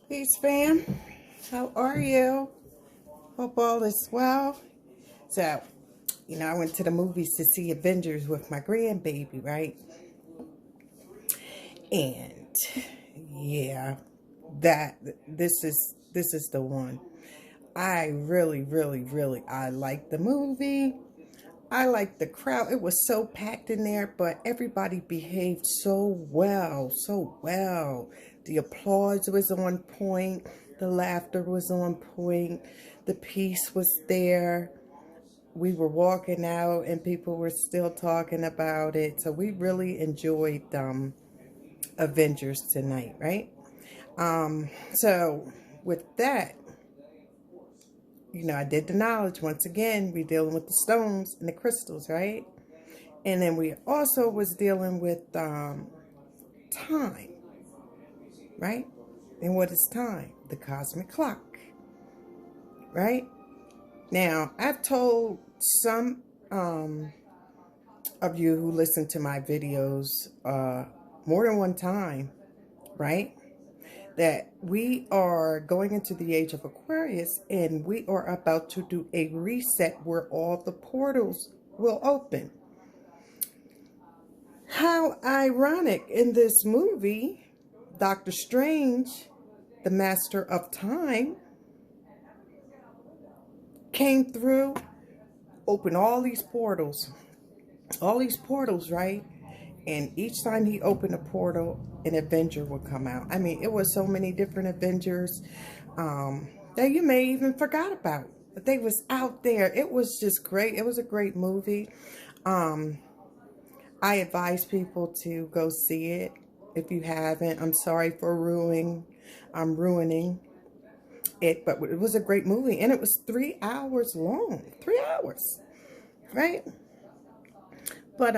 Peace, fam. How are you? Hope all is well. So, I went to the movies to see Avengers with my grandbaby, right? And yeah, that this is the one. I really, really, really I liked the movie. I liked the crowd. It was so packed in there, but everybody behaved so well, so well. The applause was on point. The laughter was on point. The peace was there. We were walking out and people were still talking about it. So we really enjoyed Avengers tonight, right? So with that, I did the knowledge. Once again, we dealing with the stones and the crystals, right? And then we also was dealing with time, right? And what is time? The cosmic clock, right? Now, I've told some of you who listen to my videos more than one time, right? That we are going into the age of Aquarius and we are about to do a reset where all the portals will open. How ironic, in this movie, Doctor Strange, the master of time, came through, opened all these portals, right? And each time he opened a portal, an Avenger would come out. I mean, it was so many different Avengers that you may even forgot about. But they was out there. It was just great. It was a great movie. I advise people to go see it. If you haven't, I'm sorry for I'm ruining it, but it was a great movie. And it was 3 hours long. 3 hours, right? But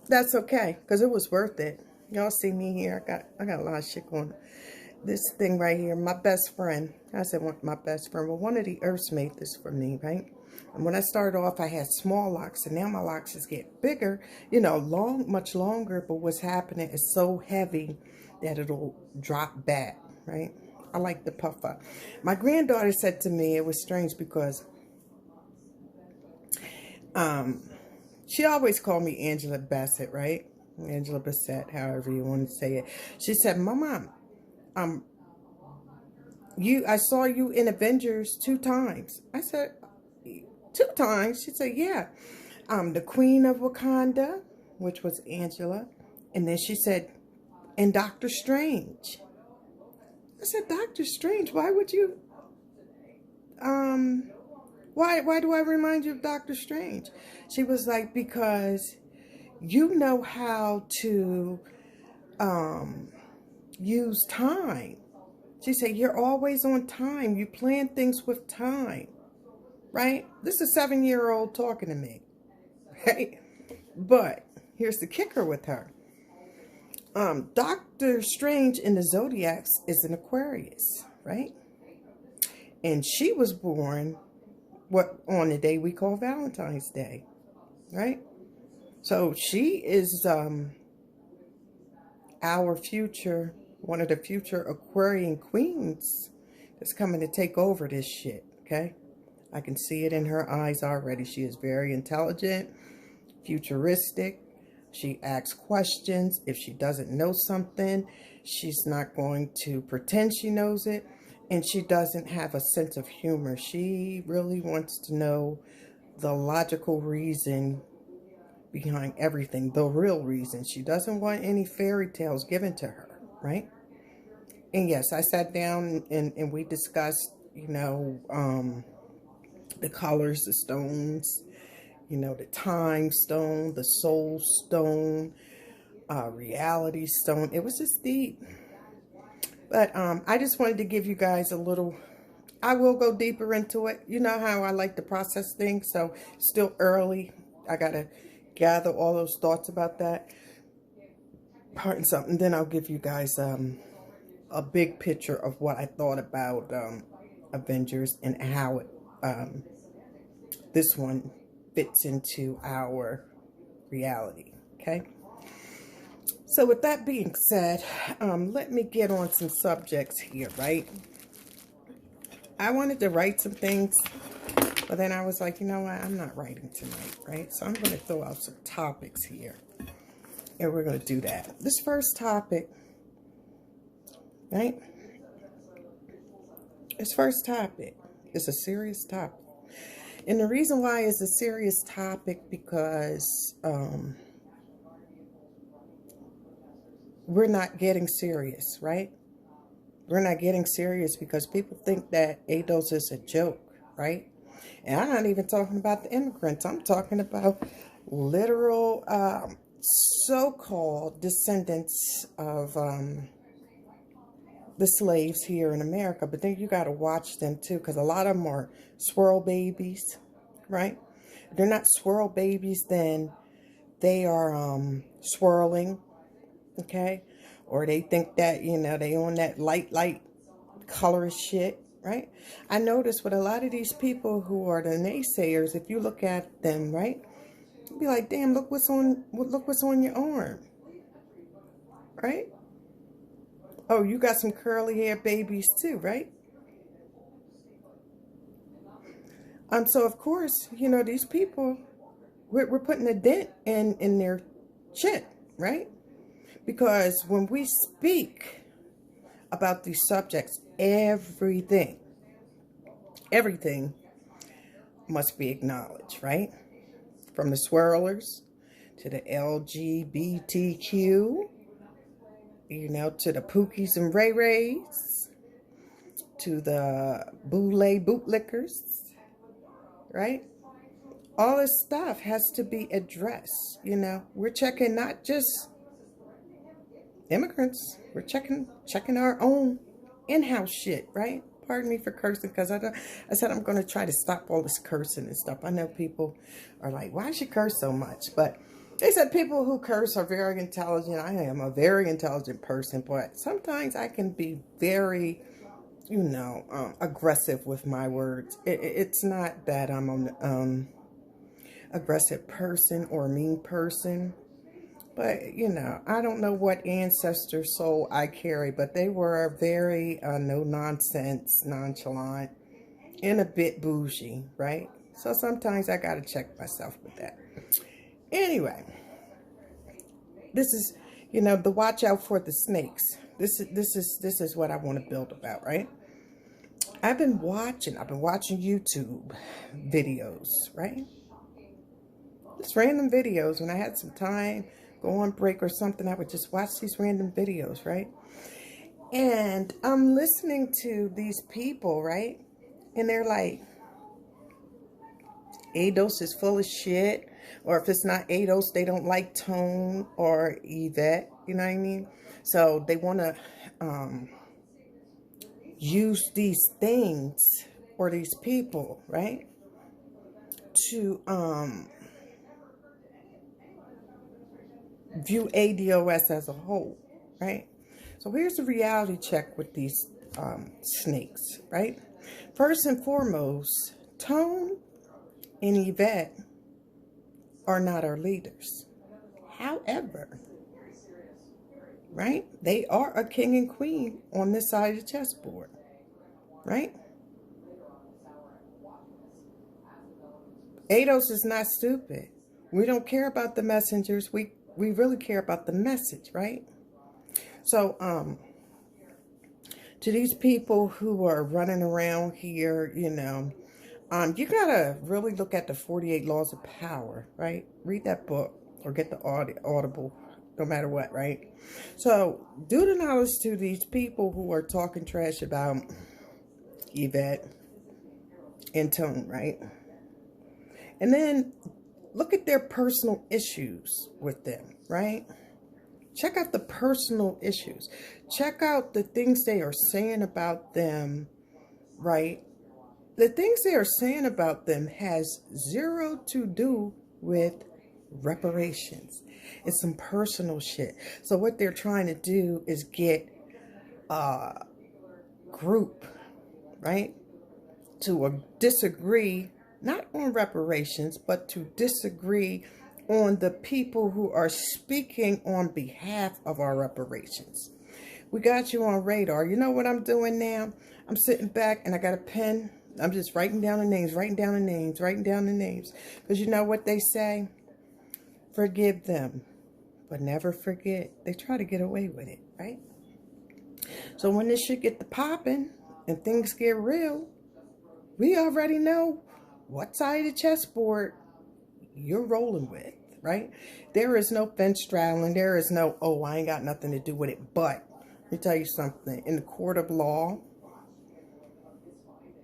that's okay, because it was worth it. Y'all see me here. I got a lot of shit going. This thing right here, my best friend. I said my best friend. Well, one of the Earths made this for me, right? And when I started off, I had small locks, and now my locks is getting bigger. Much longer. But what's happening is so heavy that it'll drop back, right? I like the puff up. My granddaughter said to me, it was strange because she always called me Angela Bassett, right? Angela Bassett, however you want to say it. She said, Mama, I saw you in Avengers 2 times. I said, 2 times? She said, yeah. The Queen of Wakanda, which was Angela. And then she said, and Doctor Strange. I said, Doctor Strange, why would you, why do I remind you of Doctor Strange? She was like, because you know how to use time. She said, you're always on time. You plan things with time, right? This is a 7-year-old talking to me, right? But here's the kicker with her. Doctor Strange in the Zodiacs is an Aquarius, right? And she was born on the day we call Valentine's Day, right? So she is our future, one of the future Aquarian queens that's coming to take over this shit, okay? I can see it in her eyes already. She is very intelligent, futuristic. She asks questions. If she doesn't know something, she's not going to pretend she knows it. And she doesn't have a sense of humor. She really wants to know the logical reason behind everything, the real reason. She doesn't want any fairy tales given to her, right? And yes, I sat down and we discussed, the colors, the stones, the time stone, the soul stone, reality stone. It was just deep. But I just wanted to give you guys a little, I will go deeper into it. You know how I like to process things, so still early. I got to gather all those thoughts about that. Pardon something. Then I'll give you guys a big picture of what I thought about Avengers and how this one fits into our reality, okay? So with that being said, let me get on some subjects here, right? I wanted to write some things, but then I was like, you know what? I'm not writing tonight, right? So I'm going to throw out some topics here, and we're going to do that. This first topic, right? This first topic is a serious topic. And the reason why it's a serious topic because we're not getting serious, right? We're not getting serious because people think that ADOS is a joke, right? And I'm not even talking about the immigrants. I'm talking about literal so-called descendants of the slaves here in America. But then you got to watch them too, because a lot of them are swirl babies, right? If they're not swirl babies, then they are swirling, okay? Or they think that, you know, they on that light color shit, right? I notice with a lot of these people who are the naysayers, if you look at them, right, you'll be like, damn, look what's on your arm, right? Oh, you got some curly hair babies too, right? So of course, you know, these people, we're putting a dent in their shit, right? Because when we speak about these subjects, everything must be acknowledged, right? From the swirlers to the LGBTQ, you know, to the Pookies and Ray Rays, to the Boule bootlickers, right? All this stuff has to be addressed, you know. We're checking not just immigrants, we're checking our own in-house shit, right? Pardon me for cursing, because I said I'm going to try to stop all this cursing and stuff. I know people are like, why does she curse so much? But they said people who curse are very intelligent. I am a very intelligent person, but sometimes I can be very, you know, aggressive with my words. It's not that I'm an aggressive person or a mean person, but, you know, I don't know what ancestor soul I carry, but they were very no-nonsense, nonchalant, and a bit bougie, right? So sometimes I got to check myself with that. Anyway, this is, you know, the watch out for the snakes. This is what I want to build about, right? I've been watching YouTube videos, right? Just random videos. When I had some time, go on break or something, I would just watch these random videos, right? And I'm listening to these people, right? And they're like, ADOS is full of shit. Or if it's not ADOS, they don't like Tone or Yvette. You know what I mean? So they want to use these things or these people, right? To view ADOS as a whole, right? So here's the reality check with these snakes, right? First and foremost, Tone and Yvette are not our leaders. However, right, they are a king and queen on this side of the chessboard, right? ADOS is not stupid. We don't care about the messengers. We really care about the message, right? So, to these people who are running around here, you know, you gotta really look at the 48 Laws of Power, right? Read that book or get the Audible, no matter what, right? So, do the knowledge to these people who are talking trash about Yvette and Tone, right? And then look at their personal issues with them, right? Check out the personal issues. Check out the things they are saying about them, right? The things they are saying about them has zero to do with reparations. It's some personal shit. So what they're trying to do is get a group, right, to disagree, not on reparations, but to disagree on the people who are speaking on behalf of our reparations. We got you on radar. You know what I'm doing now? I'm sitting back and I got a pen. I'm just writing down the names, writing down the names, writing down the names. Because you know what they say? Forgive them, but never forget. They try to get away with it, right? So when this shit get to popping and things get real, we already know what side of the chessboard you're rolling with, right? There is no fence straddling. There is no, oh, I ain't got nothing to do with it. But let me tell you something. In the court of law,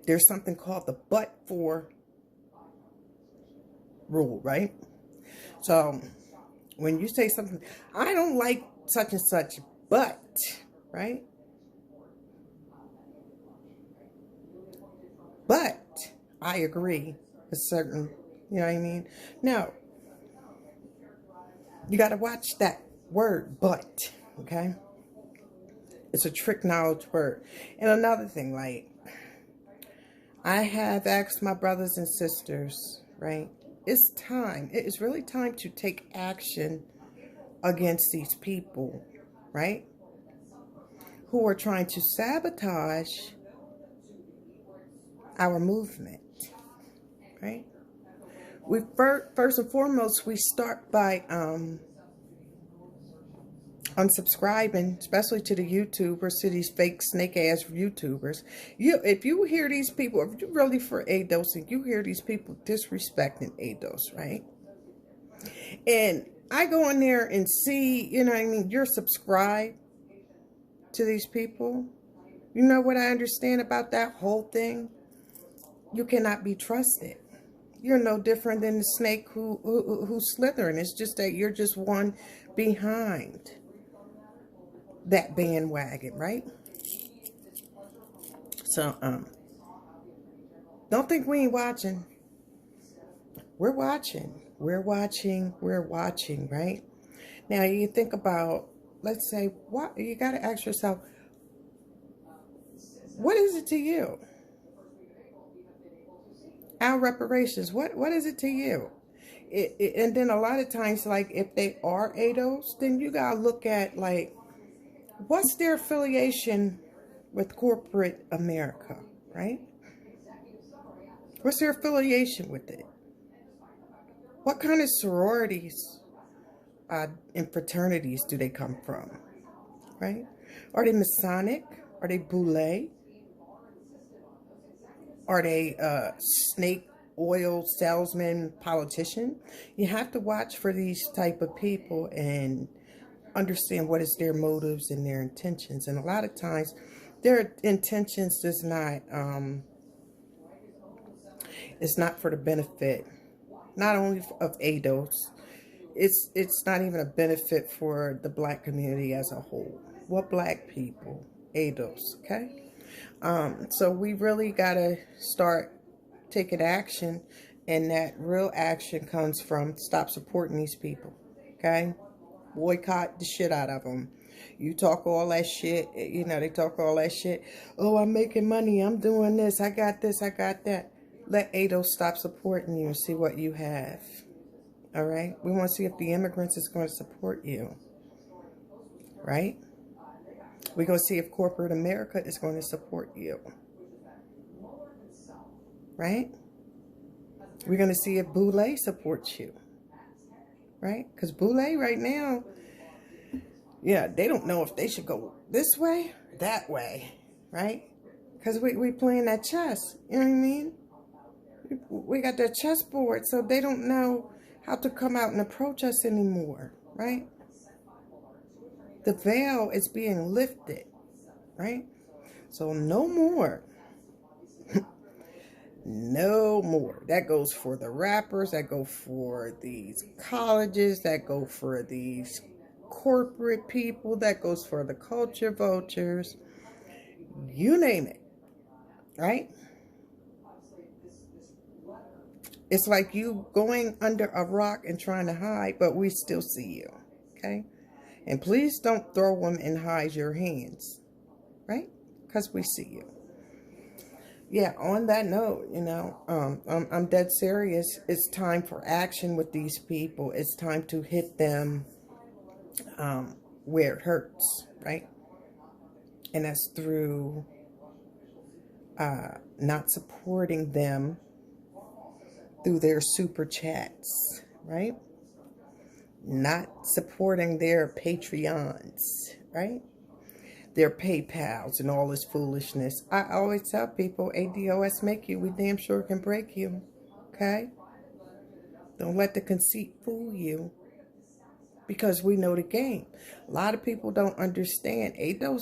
there's something called the but-for rule, right? So when you say something, I don't like such and such, but, right? But I agree with certain, you know what I mean? Now, you got to watch that word, but, okay? It's a trick knowledge word. And another thing, like, I have asked my brothers and sisters, right? It's time. It is really time to take action against these people, right? Who are trying to sabotage our movement, right? We first and foremost, we start by unsubscribing, especially to the YouTubers, to these fake snake ass YouTubers. If you hear these people, if you're really for ADOS and you hear these people disrespecting ADOS, right? And I go in there and see, you know what I mean, you're subscribed to these people. You know what I understand about that whole thing? You cannot be trusted. You're no different than the snake who's slithering. It's just that you're just one behind that bandwagon, right? So, don't think we ain't watching. We're watching. We're watching. We're watching, right? Now, you think about, let's say, what you got to ask yourself, what is it to you? Our reparations, what is it to you? And then a lot of times, like, if they are ADOS, then you got to look at, like, what's their affiliation with corporate America, right? What's their affiliation with it? What kind of sororities and fraternities do they come from, right? Are they Masonic? Are they Boule? Are they snake oil salesman politician? You have to watch for these type of people and understand what is their motives and their intentions. And a lot of times their intentions does not it's not for the benefit not only of ADOS, it's not even a benefit for the black community as a whole. What black people? ADOS, okay? So we really gotta start taking action, and that real action comes from stop supporting these people, okay? Boycott the shit out of them. You talk all that shit, you know, they talk all that shit. Oh, I'm making money, I'm doing this, I got this, I got that. Let ADOS stop supporting you and see what you have. All right? We want to see if the immigrants is going to support you. Right? We're going to see if corporate America is going to support you. Right? We're going to see if Boule supports you. Right? Because Boule right now, yeah, they don't know if they should go this way or that way. Right? Because we playing that chess. You know what I mean? We got that chessboard, so they don't know how to come out and approach us anymore, right? The veil is being lifted, right? So no more. No more. That goes for the rappers, that go for these colleges, that go for these corporate people, that goes for the culture vultures, you name it, right? It's like you going under a rock and trying to hide, but we still see you, okay? And please don't throw them and hide your hands, right? Because we see you. Yeah, on that note, I'm dead serious. It's time for action with these people. It's time to hit them where it hurts, right? And that's through not supporting them through their super chats, right? Not supporting their Patreons, right? Their PayPals and all this foolishness. I always tell people, ADOS make you, we damn sure can break you, okay? Don't let the conceit fool you, because we know the game. A lot of people don't understand. ADOS,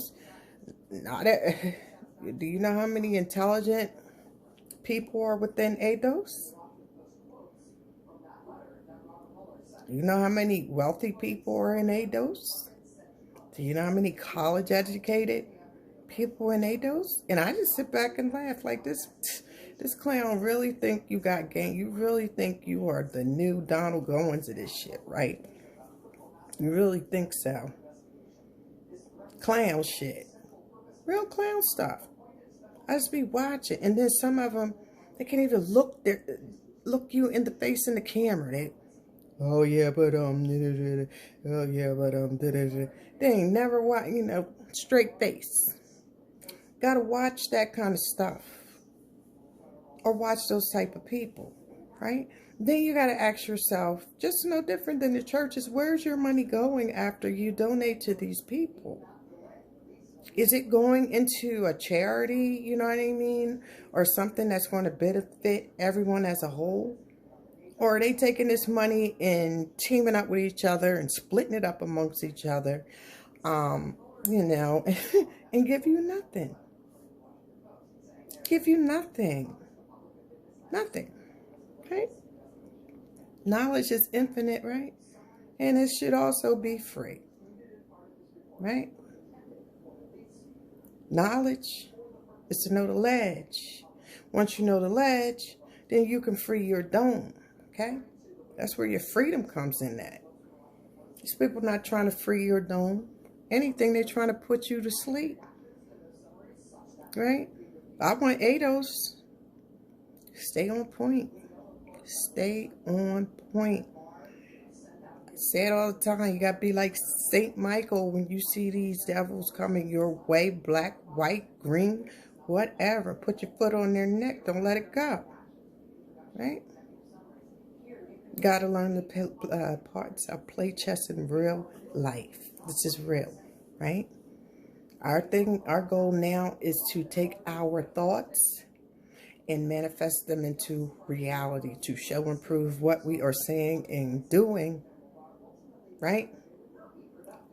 not a, do you know how many intelligent people are within ADOS? Do you know how many wealthy people are in ADOS? Do you know how many college educated people in ADOS? And I just sit back and laugh like this clown really think you got game. You really think you are the new Donald Goins of this shit, right? You really think so? Clown shit. Real clown stuff. I just be watching. And then some of them, they can't even look you in the face in the camera. Oh yeah, but oh yeah, but they ain't never watch, straight face. Gotta watch that kind of stuff, or watch those type of people, right? Then you gotta ask yourself, just no different than the churches, where's your money going after you donate to these people? Is it going into a charity, you know what I mean, or something that's going to benefit everyone as a whole? Or are they taking this money and teaming up with each other and splitting it up amongst each other, and give you nothing? Give you nothing. Nothing. Right? Knowledge is infinite, right? And it should also be free. Right? Knowledge is to know the ledge. Once you know the ledge, then you can free your dome. Okay? That's where your freedom comes in at. These people not trying to free your dome. Anything, they're trying to put you to sleep. Right? I want ADOS. Stay on point. Stay on point. I say it all the time. You got to be like Saint Michael when you see these devils coming your way. Black, white, green, whatever. Put your foot on their neck. Don't let it go. Right? Got to learn the parts of play chess in real life. This is real, right? Our goal now is to take our thoughts and manifest them into reality, to show and prove what we are saying and doing, right?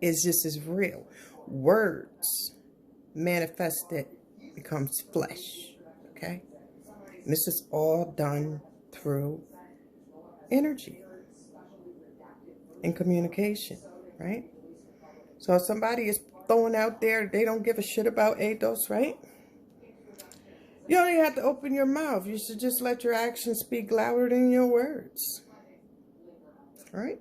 Is just as real. Words manifested becomes flesh, okay? And this is all done through energy and communication, right? So if somebody is throwing out there, they don't give a shit about ADOS, right? You only have to open your mouth. You should just let your actions speak louder than your words, right?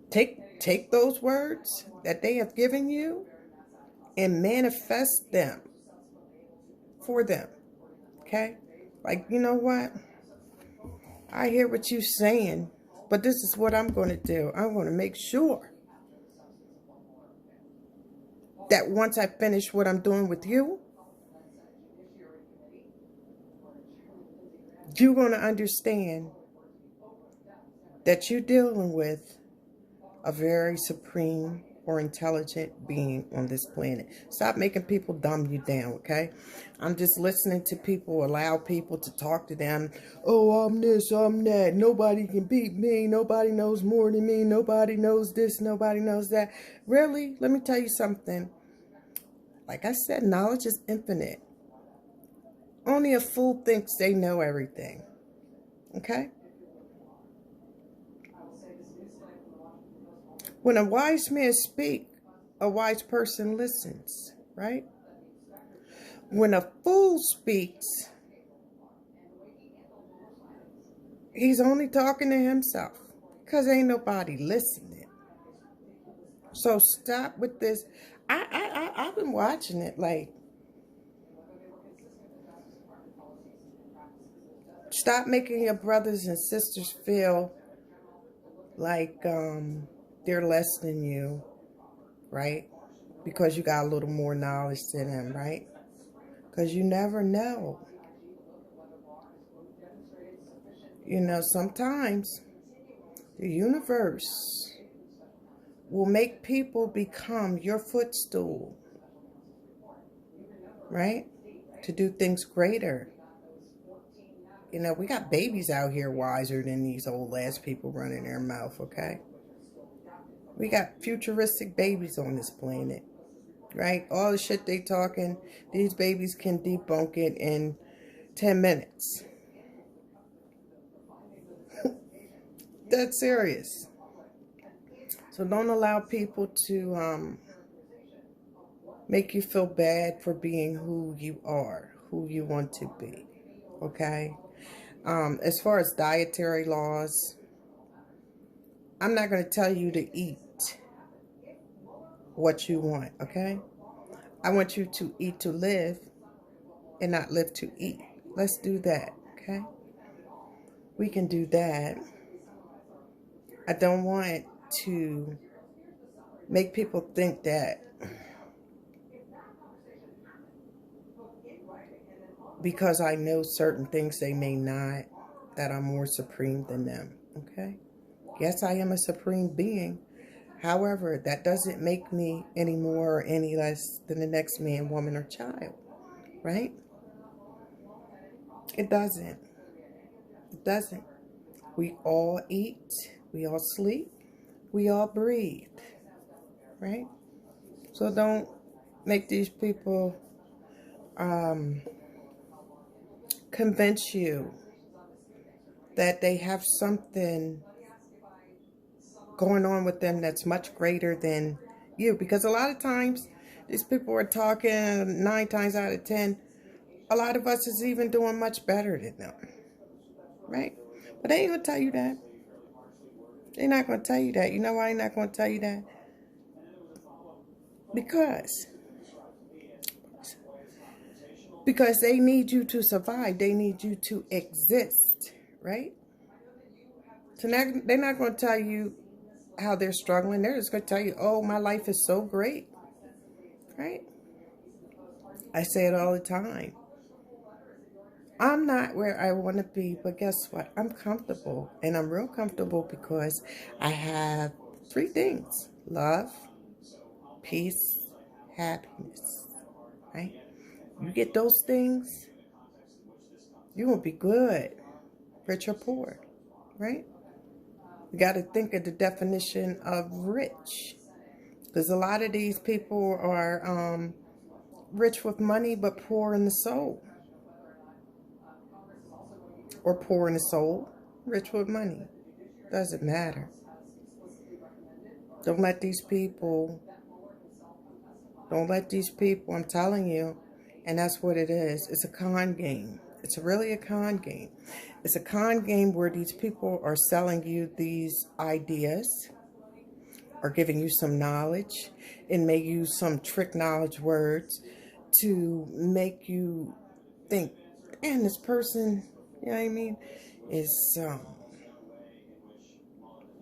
Take those words that they have given you and manifest them for them, okay? Like, you know what? I hear what you're saying, but this is what I'm going to do. I'm going to make sure that once I finish what I'm doing with you, you're going to understand that you're dealing with a very supreme or intelligent being on this planet. Stop making people dumb you down, okay? I'm just listening to people, allow people to talk to them. Oh, I'm this, I'm that. Nobody can beat me. Nobody knows more than me. Nobody knows this. Nobody knows that. Really? Let me tell you something. Like I said, knowledge is infinite. Only a fool thinks they know everything. Okay? When a wise man speaks, a wise person listens, right? When a fool speaks, he's only talking to himself because ain't nobody listening. So stop with this. I've been watching it like, Stop making your brothers and sisters feel like they're less than you, right? Because you got a little more knowledge than them, right? Because you never know. You know, sometimes the universe will make people become your footstool, right? To do things greater. You know, we got babies out here wiser than these old ass people running their mouth, okay? We got futuristic babies on this planet, right? All the shit they talking, these babies can debunk it in 10 minutes. That's serious. So don't allow people to make you feel bad for being who you are, who you want to be, okay? As far as dietary laws, I'm not going to tell you to eat what you want, okay? I want you to eat to live and not live to eat. Let's do that, okay? We can do that. I don't want to make people think that because I know certain things they may not, that I'm more supreme than them, okay? Yes, I am a supreme being. However, that doesn't make me any more or any less than the next man, woman, or child, right? It doesn't. It doesn't. We all eat, we all sleep, we all breathe, right? So don't make these people convince you that they have something going on with them that's much greater than you. Because a lot of times, these people are talking 9 times out of 10, a lot of us is even doing much better than them, right? But they ain't going to tell you that. They're not going to tell you that. You know why they're not going to tell you that? Because they need you to survive. They need you to exist, right? So now they're not going to tell you how they're struggling. They're just going to tell you, oh, my life is so great, right? I say it all the time. I'm not where I want to be, but guess what? I'm comfortable, and I'm real comfortable because I have 3 things: love, peace, happiness, right? You get those things, you will be good, rich or poor, right? You got to think of the definition of rich, because a lot of these people are rich with money but poor in the soul, or poor in the soul, rich with money. Doesn't matter. Don't let these people, I'm telling you, and that's what it is. It's a con game. It's really a con game. It's a con game where these people are selling you these ideas, or giving you some knowledge, and may use some trick knowledge words to make you think, man, this person, you know what I mean, is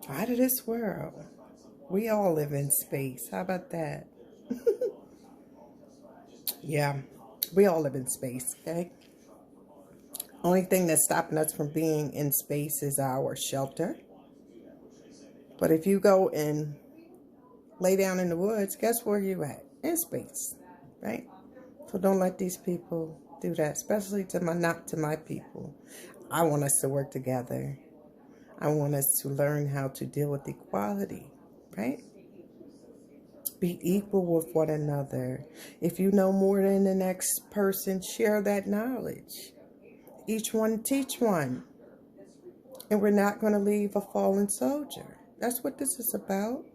out of this world. We all live in space. How about that? Yeah, we all live in space, okay? Only thing that's stopping us from being in space is our shelter. But if you go and lay down in the woods, guess where you at? In space, right? So don't let these people do that, especially not to my people. I want us to work together. I want us to learn how to deal with equality, right? Be equal with one another. If you know more than the next person, share that knowledge. Each one teach one. And we're not going to leave a fallen soldier. That's what this is about.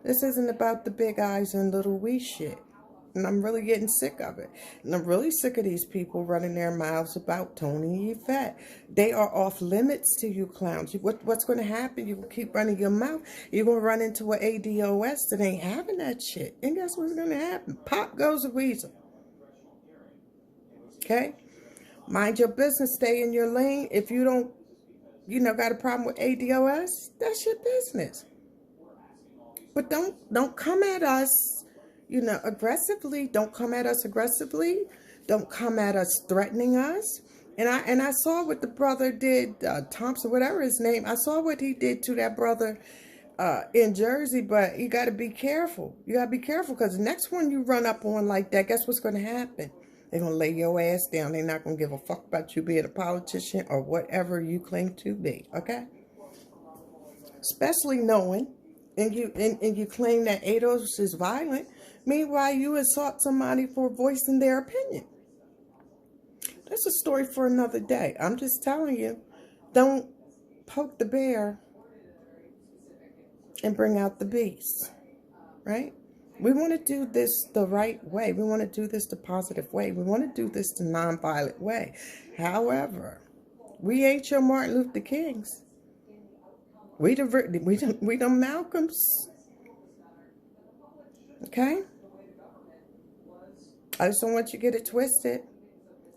This isn't about the big eyes and little we shit. And I'm really getting sick of it. And I'm really sick of these people running their mouths about Tony and Yvette. They are off limits to you clowns. What's going to happen? You keep running your mouth. You're going to run into an ADOS that ain't having that shit. And guess what's going to happen? Pop goes a weasel. Okay? Mind your business. Stay in your lane. If you don't, got a problem with ADOS, that's your business. But don't come at us, aggressively. Don't come at us aggressively. Don't come at us threatening us. And I saw what the brother did, Thompson, whatever his name. I saw what he did to that brother in Jersey, but you got to be careful. You got to be careful, because the next one you run up on like that, guess what's going to happen? They're going to lay your ass down. They're not going to give a fuck about you being a politician or whatever you claim to be, okay? Especially knowing, and you claim that ADOS is violent. Meanwhile, you assault somebody for voicing their opinion. That's a story for another day. I'm just telling you, don't poke the bear and bring out the beast, right? We want to do this the right way. We want to do this the positive way. We want to do this the nonviolent way. However, we ain't your Martin Luther Kings. We the Malcolms. Okay? I just don't want you to get it twisted,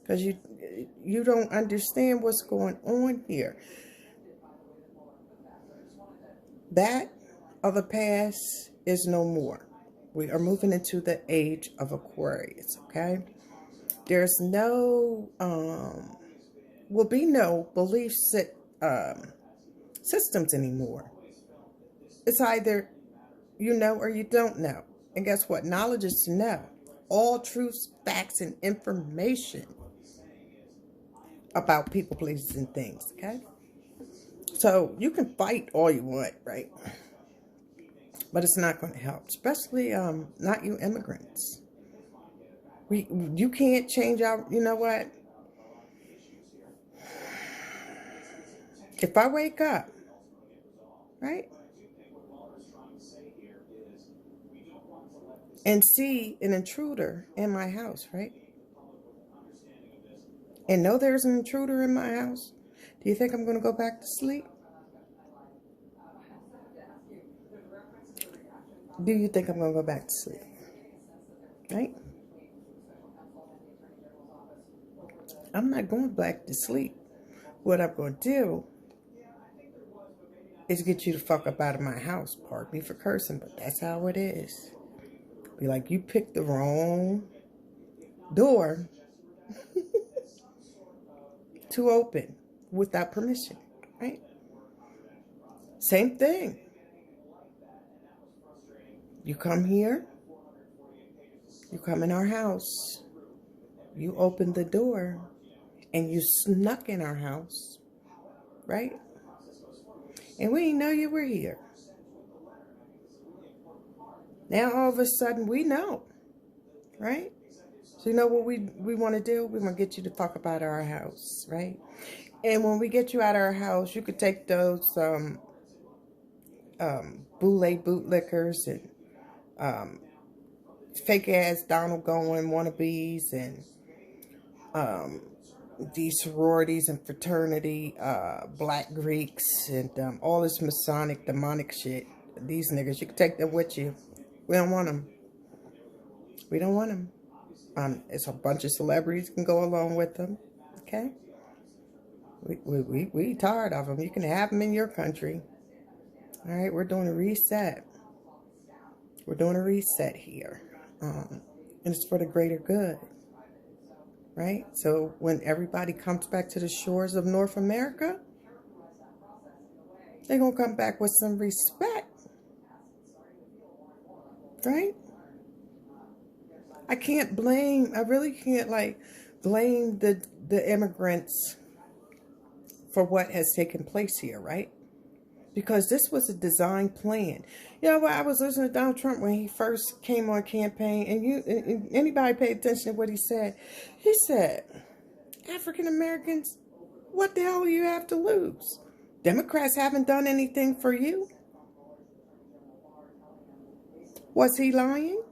because you don't understand what's going on here. That of the past is no more. We are moving into the age of Aquarius, okay? There's no, will be no belief systems anymore. It's either you know or you don't know. And guess what? Knowledge is to know. All truths, facts, and information about people, places, and things, okay? So you can fight all you want, right? But it's not going to help, especially not you immigrants. You can't change our, you know what? If I wake up, right, and see an intruder in my house, right, and know there's an intruder in my house, do you think I'm going to go back to sleep? Do you think I'm going to go back to sleep? Right? I'm not going back to sleep. What I'm going to do is get you the fuck up out of my house. Pardon me for cursing, but that's how it is. Be like, you picked the wrong door to open without permission, right? Same thing. You come here, you come in our house, you open the door, and you snuck in our house, right? And we didn't know you were here. Now all of a sudden we know, right? So you know what we want to do? We want to get you the fuck up out of our house, right? And when we get you out of our house, you could take those bootleg bootlickers and fake ass Donald Gowan wannabes and these sororities and fraternity, black Greeks and all this Masonic demonic shit. These niggas, you can take them with you. We don't want them. We don't want them. It's a bunch of celebrities can go along with them. Okay? We tired of them. You can have them in your country. All right, we're doing a reset. We're doing a reset here. And it's for the greater good. Right? So when everybody comes back to the shores of North America, they're going to come back with some respect. Right? I can't blame, I really can't blame the immigrants for what has taken place here, right? Because this was a design plan. You know what? I was listening to Donald Trump when he first came on campaign, and anybody pay attention to what he said? He said, African Americans, what the hell do you have to lose? Democrats haven't done anything for you. Was he lying?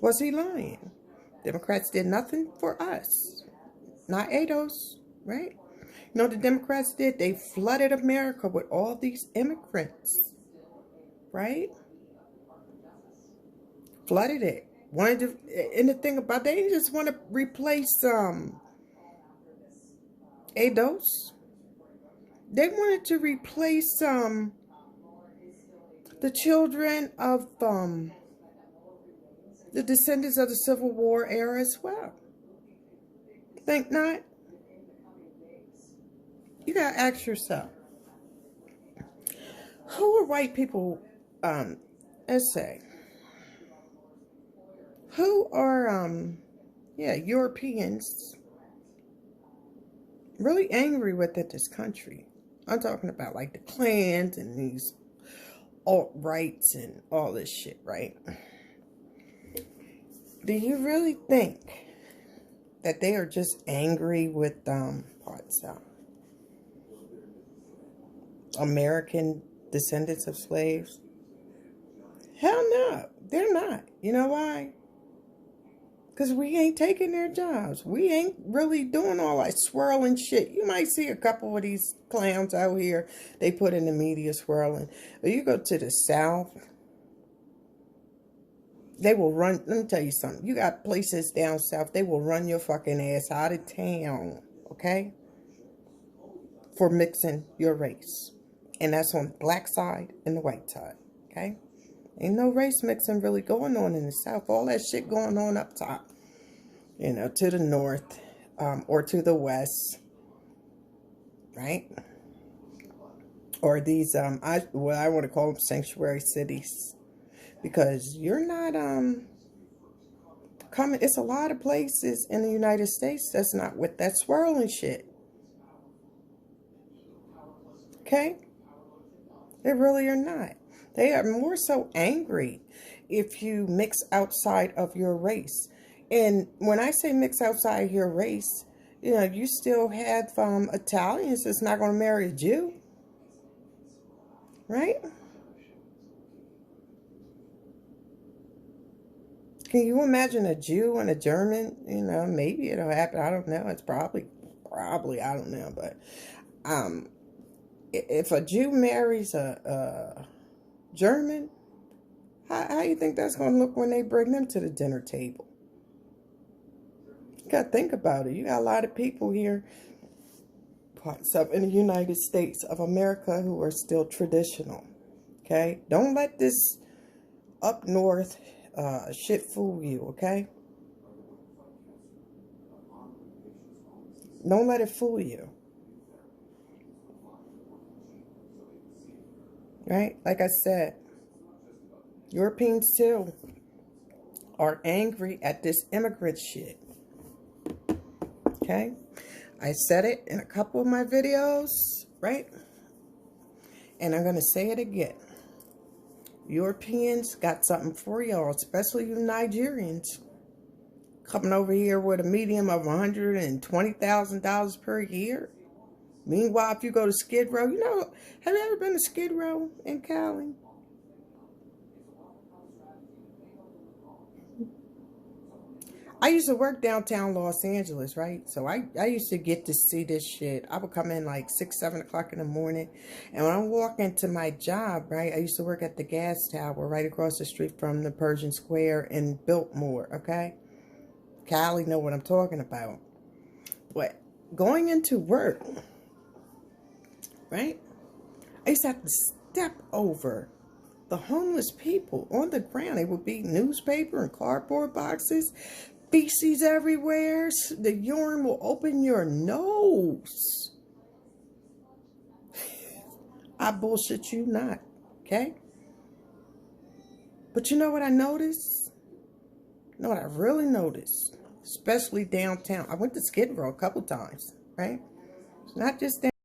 Was he lying? Democrats did nothing for us. Not ADOS, right? You know what the Democrats did? They flooded America with all these immigrants, right? Flooded it. wanted to, and the thing about they didn't just want to replace ADOS. They wanted to replace the children of the descendants of the Civil War era as well. Think not? You gotta ask yourself, who are white people, let's say, who are, Europeans really angry with this country? I'm talking about like the Klans and these alt-rights and all this shit, right? Do you really think that they are just angry with American descendants of slaves? Hell no, they're not. You know why? Because we ain't taking their jobs. We ain't really doing all that swirling shit. You might see a couple of these clowns out here they put in the media swirling. But you go to the South, they will run. Let me tell you something. You got places down south, they will run your fucking ass out of town, okay? For mixing your race. And that's on the black side and the white side, okay? Ain't no race mixing really going on in the South. All that shit going on up top. You know, to the north or to the west. Right? Or these, I want to call them sanctuary cities. Because you're not coming. It's a lot of places in the United States that's not with that swirling shit. Okay? They really are not. They are more so angry if you mix outside of your race. And when I say mix outside your race, you know, you still have Italians that's not going to marry a Jew. Right? Can you imagine a Jew and a German? You know, maybe it'll happen. I don't know. It's probably, I don't know. But if a Jew marries a German, how you think that's going to look when they bring them to the dinner table? You got to think about it. You got a lot of people here, parts of in the United States of America, who are still traditional. Okay? Don't let this up north shit fool you, okay? Don't let it fool you. Right? Like I said, Europeans too are angry at this immigrant shit. Okay? I said it in a couple of my videos, right? And I'm going to say it again. Europeans got something for y'all, especially you Nigerians. Coming over here with a medium of $120,000 per year. Meanwhile, if you go to Skid Row, you know, have you ever been to Skid Row in Cali? I used to work downtown Los Angeles, right? So I used to get to see this shit. I would come in like 6, 7 o'clock in the morning. And when I walk into my job, right, I used to work at the gas tower right across the street from the Pershing Square in Biltmore, okay? Cali know what I'm talking about. But going into work, right, I used to have to step over the homeless people on the ground. They would be newspaper and cardboard boxes. Feces everywhere. The urine will open your nose. I bullshit you not. Okay? But you know what I noticed? You know what I really noticed? Especially downtown. I went to Skid Row a couple times. Right? It's not just downtown.